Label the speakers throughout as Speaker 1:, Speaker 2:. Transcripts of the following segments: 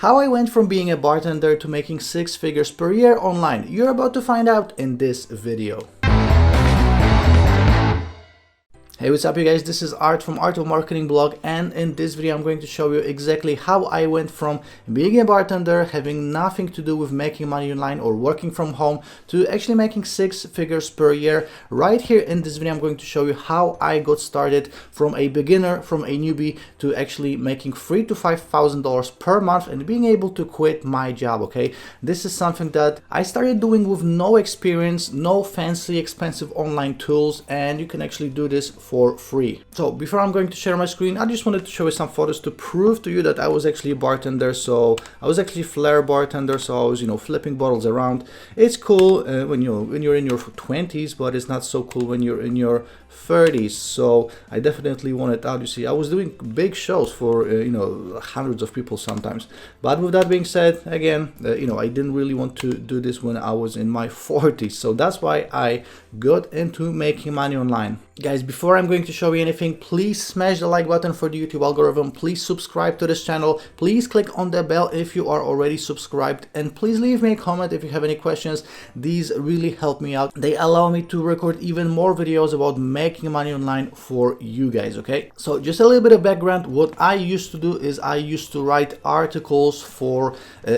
Speaker 1: How I went from being a bartender to making 6 figures per year online. You're about to find out in this video. Hey, what's up you guys, this is Art from Art of Marketing blog, and in this video I'm going to show you exactly how I went from being a bartender, having nothing to do with making money online or working from home, to actually making 6 figures per year. Right here in this video I'm going to show you how I got started from a beginner, from a newbie, to actually making $3,000 to $5,000 per month and being able to quit my job, okay? This is something that I started doing with no experience, no fancy expensive online tools, and you can actually do this for free. So before I'm going to share my screen, I just wanted to show you some photos to prove to you that I was actually a bartender. So I was actually a flair bartender, so I was, flipping bottles around. It's cool when you're in your 20s, but it's not so cool when you're in your 30s. So I definitely wanted out. You see, I was doing big shows for hundreds of people sometimes. But with that being said, again, I didn't really want to do this when I was in my 40s. So that's why I got into making money online. Guys, before I'm going to show you anything, please smash the like button for the YouTube algorithm. Please subscribe to this channel. Please click on the bell if you are already subscribed, and please leave me a comment if you have any questions. These really help me out. They allow me to record even more videos about making money online for you guys, okay? So just a little bit of background. What I used to do is I used to write articles for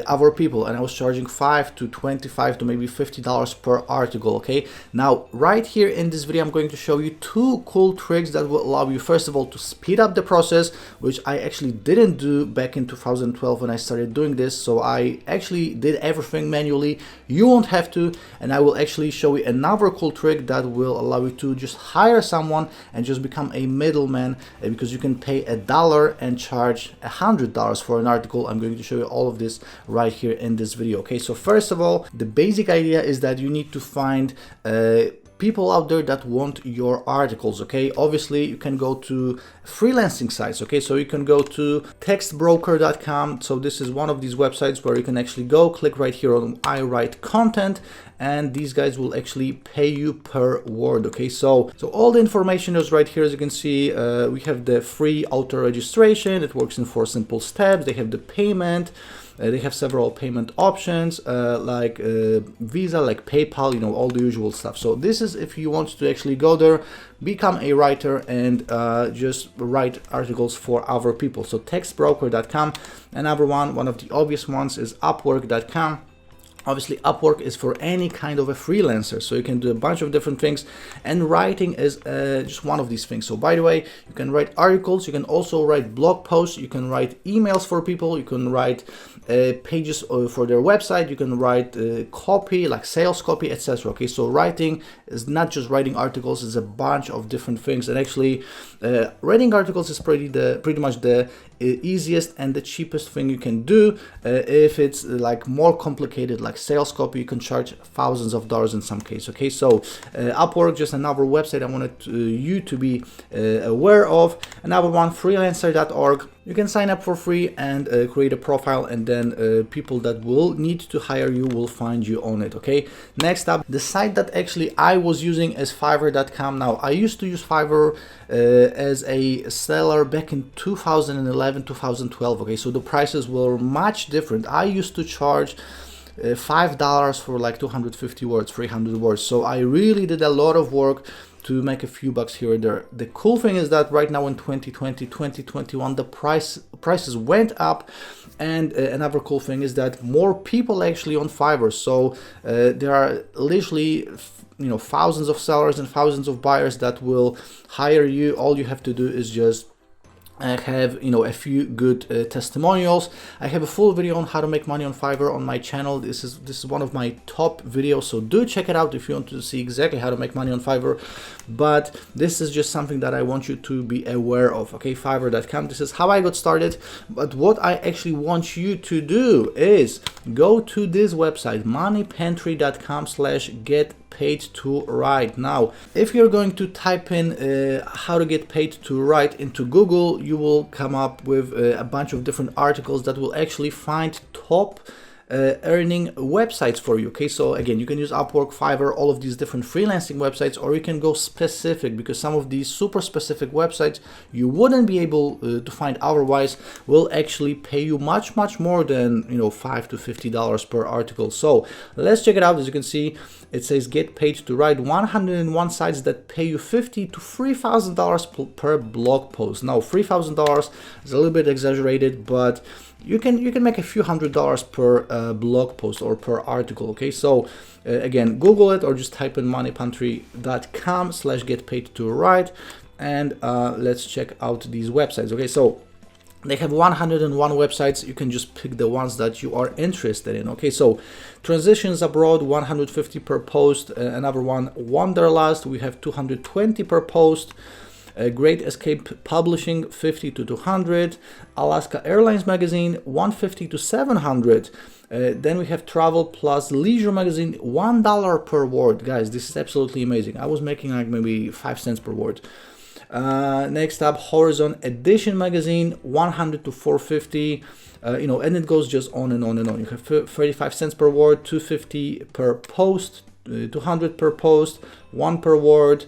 Speaker 1: other people, and I was charging $5 to $25 to maybe $50 per article, okay? Now, right here in this video, I'm going to show you 2 cool tricks that will allow you, first of all, to speed up the process, which I actually didn't do back in 2012 when I started doing this. So I actually did everything manually. You won't have to, and I will actually show you another cool trick that will allow you to just hire someone and just become a middleman, because you can pay $1 and charge $100 for an article. I'm going to show you all of this right here in this video, okay? So first of all, the basic idea is that you need to find people out there that want your articles, okay? Obviously you can go to freelancing sites, okay? So you can go to textbroker.com. so this is one of these websites where you can actually go click right here on I write content, and these guys will actually pay you per word, okay? So all the information is right here. As you can see, we have the free auto registration. It works in 4 simple steps. They have the payment. They have several payment options like Visa, like PayPal, all the usual stuff. So this is if you want to actually go there, become a writer, and just write articles for other people. So textbroker.com. Another one of the obvious ones is upwork.com. Obviously, Upwork is for any kind of a freelancer, so you can do a bunch of different things, and writing is just one of these things. So by the way, you can write articles, you can also write blog posts, you can write emails for people, you can write pages for their website, you can write copy, like sales copy, etc. Okay, so writing is not just writing articles, it's a bunch of different things, and actually writing articles is pretty much the easiest and the cheapest thing you can do. If it's like more complicated, like sales copy, you can charge thousands of dollars in some cases, okay? So Upwork, just another website I wanted you to be aware of. Another one, freelancer.org. You can sign up for free and create a profile, and then people that will need to hire you will find you on it, okay? Next up, the site that actually I was using is Fiverr.com. Now, I used to use Fiverr as a seller back in 2011, 2012, okay? So the prices were much different. I used to charge $5 for like 250 words, 300 words. So I really did a lot of work to make a few bucks here and there. The cool thing is that right now in 2020, 2021, the prices went up, and another cool thing is that more people actually on Fiverr. So there are literally thousands of sellers and thousands of buyers that will hire you. All you have to do is just I have a few good testimonials. I have a full video on how to make money on Fiverr on my channel. This is one of my top videos, so do check it out if you want to see exactly how to make money on Fiverr. But this is just something that I want you to be aware of, okay? Fiverr.com. This is how I got started. But what I actually want you to do is go to this website, moneypantry.com/get paid to write. Now, if you're going to type in how to get paid to write into Google, you will come up with a bunch of different articles that will actually find top earning websites for you. Okay, so again, you can use Upwork, Fiverr, all of these different freelancing websites, or you can go specific, because some of these super specific websites you wouldn't be able to find otherwise will actually pay you much more than $5 to $50 per article. So let's check it out. As you can see, it says get paid to write 101 sites that pay you $50 to $3,000 per blog post. Now $3,000 is a little bit exaggerated, but you can make a few $100s per blog post or per article. Okay, so again, Google it or just type in moneypantry.com/get paid to write, and let's check out these websites. Okay, so they have 101 websites. You can just pick the ones that you are interested in. Okay, so Transitions Abroad, 150 per post. Another one, Wanderlust, we have 220 per post. Great Escape Publishing, 50 to 200. Alaska Airlines Magazine, 150 to 700. Then we have Travel Plus Leisure Magazine, $1 per word. Guys, this is absolutely amazing. I was making like maybe 5 cents per word. Next up, Horizon Edition Magazine, 100 to 450. And it goes just on and on and on. You have 35 cents per word, 250 per post, 200 per post, 1 per word,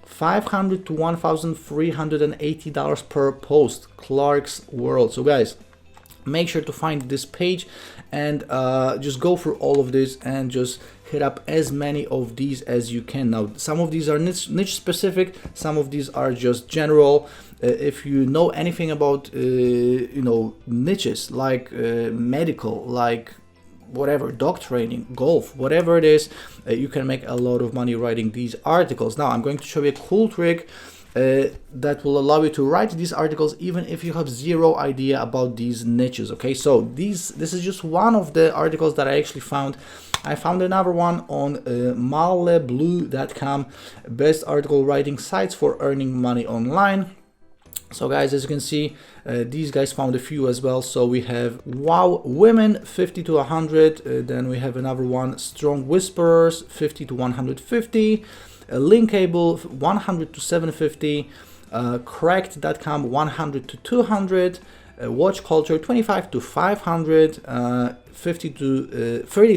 Speaker 1: $500 to $1,380 per post. Clark's World. So guys, make sure to find this page and just go through all of this and just hit up as many of these as you can. Now, some of these are niche specific, some of these are just general. If you know anything about niches like medical, like whatever, dog training, golf, whatever it is, you can make a lot of money writing these articles. Now I'm going to show you a cool trick that will allow you to write these articles even if you have zero idea about these niches. Okay, so this is just one of the articles that I actually found. I found another one on maleblue.com, best article writing sites for earning money online. So guys, as you can see, these guys found a few as well. So we have Wow Women, 50 to 100. Then we have another one, Strong Whisperers, 50 to 150. Linkable, 100 to 750. Cracked.com, 100 to 200. Watch Culture, 25 to 500. 30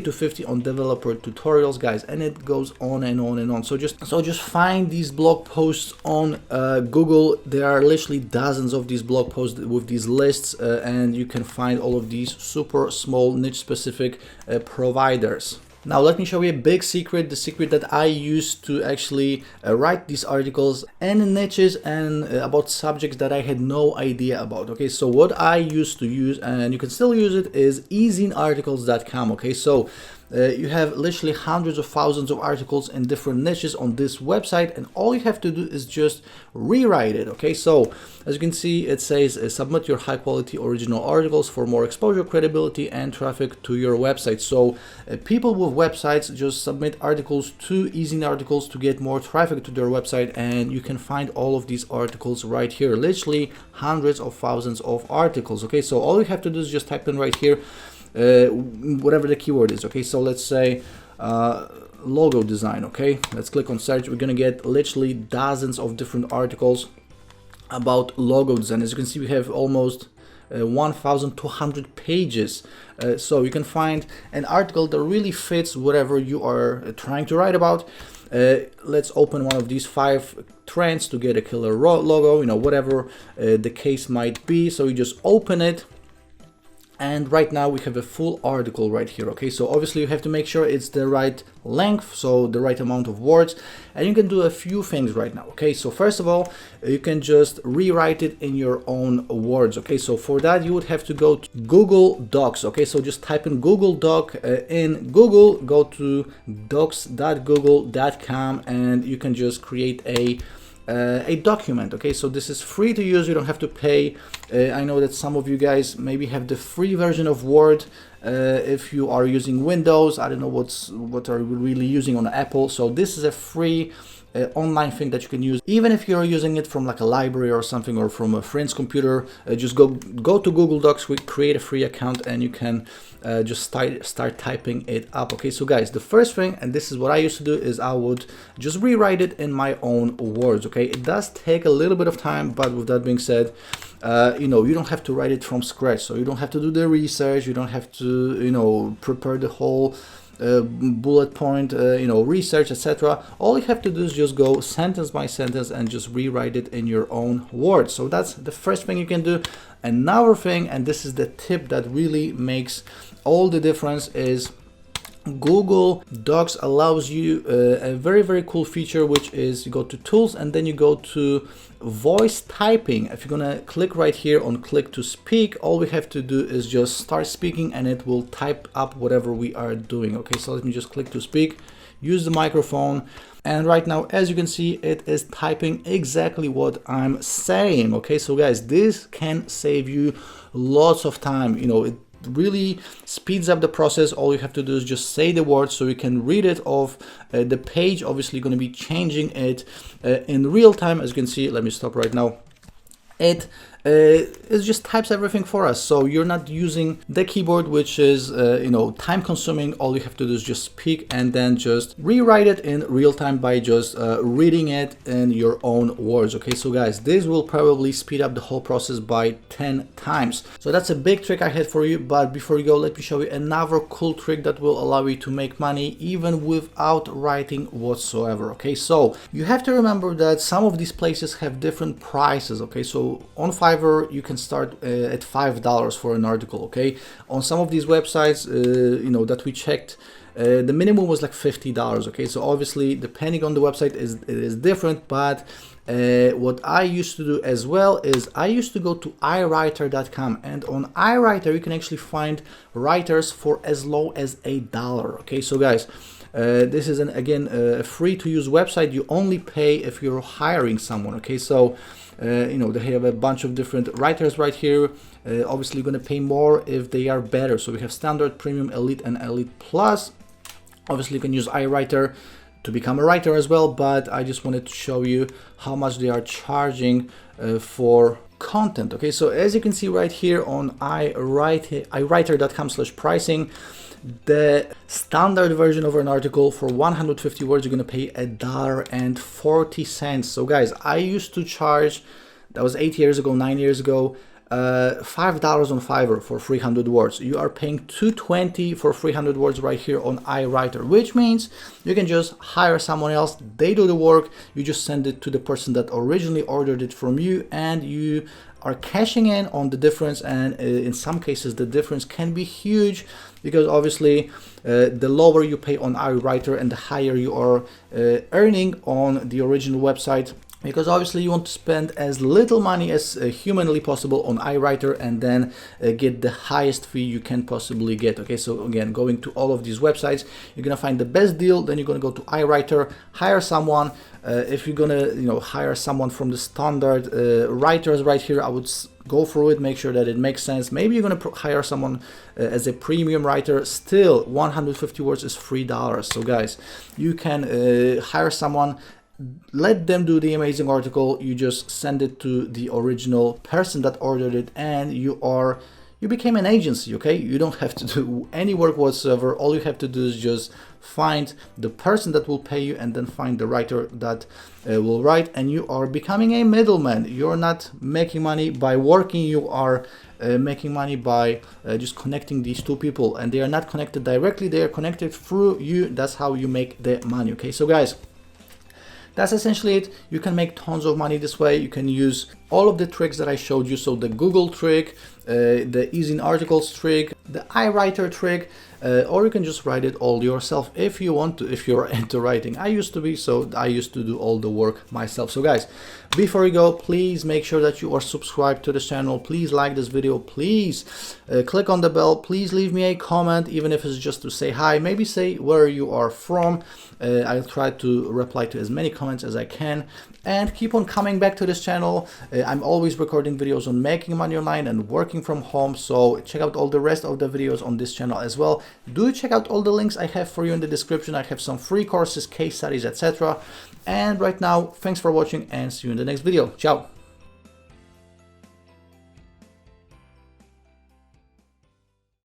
Speaker 1: to 50 on developer tutorials, guys, and it goes on and on and on. So just find these blog posts on Google. There are literally dozens of these blog posts with these lists, and you can find all of these super small niche specific providers. Now let me show you a big secret, the secret that I use to actually write these articles and niches and about subjects that I had no idea about. Okay, so what I used to use, and you can still use it, is easinarticles.com. Okay, so you have literally hundreds of thousands of articles in different niches on this website, and all you have to do is just rewrite it. Okay, so as you can see, it says submit your high quality original articles for more exposure, credibility, and traffic to your website. So people with websites just submit articles to easinarticles to get more traffic to their website, and you can find all of these articles right here, literally hundreds of thousands of articles. Okay, so all you have to do is just type in right here whatever the keyword is. Okay, so let's say logo design. Okay, let's click on search. We're gonna get literally dozens of different articles about logo design. As you can see, we have almost 1,200 pages, so you can find an article that really fits whatever you are trying to write about. Let's open one of these 5 trends to get a killer logo, whatever the case might be. So you just open it, and right now we have a full article right here. Okay, so obviously you have to make sure it's the right length, so the right amount of words, and you can do a few things right now. Okay, so first of all, you can just rewrite it in your own words. Okay, so for that you would have to go to Google Docs. Okay, so just type in Google Doc in Google, go to docs.google.com, and you can just create a document. Okay, so this is free to use, you don't have to pay. I know that some of you guys maybe have the free version of Word if you are using Windows. I don't know what are you really using on Apple. So this is a free online thing that you can use, even if you're using it from like a library or something, or from a friend's computer. Just go to Google Docs, create a free account, and you can just start typing it up. Okay, so guys, the first thing, and this is what I used to do, is I would just rewrite it in my own words. Okay, it does take a little bit of time, but with that being said, you don't have to write it from scratch, so you don't have to do the research, you don't have to prepare the whole bullet point research, etc. All you have to do is just go sentence by sentence and just rewrite it in your own words. So that's the first thing you can do. Another thing, and this is the tip that really makes all the difference, is Google Docs allows you a very, very cool feature, which is you go to tools and then you go to voice typing. If you're gonna click right here on click to speak, all we have to do is just start speaking and it will type up whatever we are doing. Okay, so let me just click to speak, use the microphone, and right now, as you can see, it is typing exactly what I'm saying. Okay, so guys, this can save you lots of time. It really speeds up the process. All you have to do is just say the words so you can read it off the page. Obviously going to be changing it in real time. As you can see, let me stop right now. It just types everything for us, so you're not using the keyboard, which is time consuming. All you have to do is just speak and then just rewrite it in real time by just reading it in your own words. Okay, so guys, this will probably speed up the whole process by 10 times. So that's a big trick I had for you, but before you go, let me show you another cool trick that will allow you to make money even without writing whatsoever. Okay, so you have to remember that some of these places have different prices. Okay, so on Fiverr you can start at $5 for an article. Okay, on some of these websites that we checked, the minimum was like $50. Okay, so obviously depending on the website it is different, but what I used to do as well is I used to go to iWriter.com, and on iWriter you can actually find writers for as low as $1. Okay, so guys, this is again a free to use website. You only pay if you're hiring someone. Okay, so they have a bunch of different writers right here. Obviously you're going to pay more if they are better. So we have standard, premium, elite, and elite plus. Obviously you can use iWriter to become a writer as well, but I just wanted to show you how much they are charging for content. Okay, so as you can see right here on iWriter.com/pricing, the standard version of an article for 150 words, you're going to pay $1.40. So guys, I used to charge, that was 8 years ago, 9 years ago, $5 on Fiverr for 300 words. You are paying $2.20 for 300 words right here on iWriter, which means you can just hire someone else. They do the work. You just send it to the person that originally ordered it from you, and you are cashing in on the difference. And in some cases the difference can be huge, because obviously the lower you pay on iWriter and the higher you are earning on the original website, because obviously you want to spend as little money as humanly possible on iWriter and then get the highest fee you can possibly get. Okay, so again, going to all of these websites, you're gonna find the best deal. Then you're gonna go to iWriter, hire someone. If you're gonna hire someone from the standard writers right here, I would go through it, make sure that it makes sense. Maybe you're gonna hire someone as a premium writer. Still, 150 words is $3. So guys, you can hire someone, let them do the amazing article, you just send it to the original person that ordered it, and you became an agency. Okay, you don't have to do any work whatsoever. All you have to do is just find the person that will pay you and then find the writer that will write, and you are becoming a middleman. You're not making money by working, you are making money by just connecting these two people, and they are not connected directly, they are connected through you. That's how you make the money. Okay, so guys, that's essentially it. You can make tons of money this way. You can use all of the tricks that I showed you. So the Google trick, the Easy in Articles trick, the iWriter trick, or you can just write it all yourself if you want to, if you're into writing. I used to be, so I used to do all the work myself. So guys, before you go, please make sure that you are subscribed to this channel. Please like this video. Please click on the bell. Please leave me a comment, even if it's just to say hi. Maybe say where you are from. I'll try to reply to as many comments as I can, and keep on coming back to this channel. I'm always recording videos on making money online and working from home, so check out all the rest of the videos on this channel as well. Do check out all the links I have for you in the description. I have some free courses, case studies, etc. And right now, thanks for watching, and see you in the next video. Ciao.